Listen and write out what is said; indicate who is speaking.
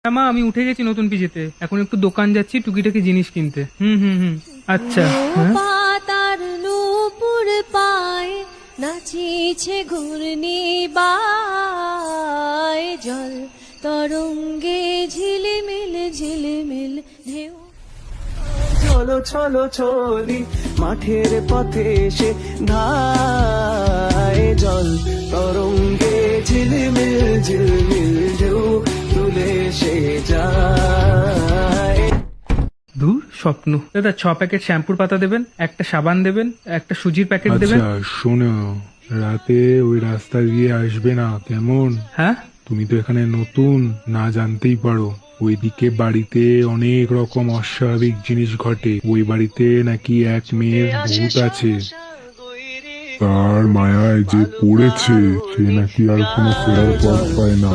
Speaker 1: হ্যাঁ মা, আমি উঠে গেছি নতুন পিজেতে। এখন একটু দোকান যাচ্ছি টুকিটাকি জিনিস কিনতে। হুম হুম হুম। আচ্ছা। হ্যাঁ
Speaker 2: পাতার নূপুর পায় নাচিছে ঘূর্ণি বায় জল তরঙ্গে ঝিলিমিল ঝিলিমিল ঢেউ।
Speaker 3: চলো চলো চলি মাঠের পথে এসে ধায় জল তরঙ্গে ঝিলমিল ঝিলমিল ঢেউ তুলে সে যায়।
Speaker 1: দূর স্বপ্ন। দাদা 6 প্যাকেট শ্যাম্পুর পাতা দেবেন, একটা সাবান দেবেন, একটা সুজির প্যাকেট দেবেন।
Speaker 4: আচ্ছা শোনো, রাতে ওই রাস্তা দিয়ে আসবে না কেমন?
Speaker 1: হ্যাঁ
Speaker 4: তুমি তো এখানে নতুন, না জানতেই পারো। ওইদিকে বাড়িতে অনেক রকম অস্বাভাবিক জিনিস ঘটে। ওই বাড়িতে নাকি এক মেয়ের ভূত আছে। তার মায়ায় যে পড়েছে সে নাকি আর কোনো ফেরার পথ পায় না।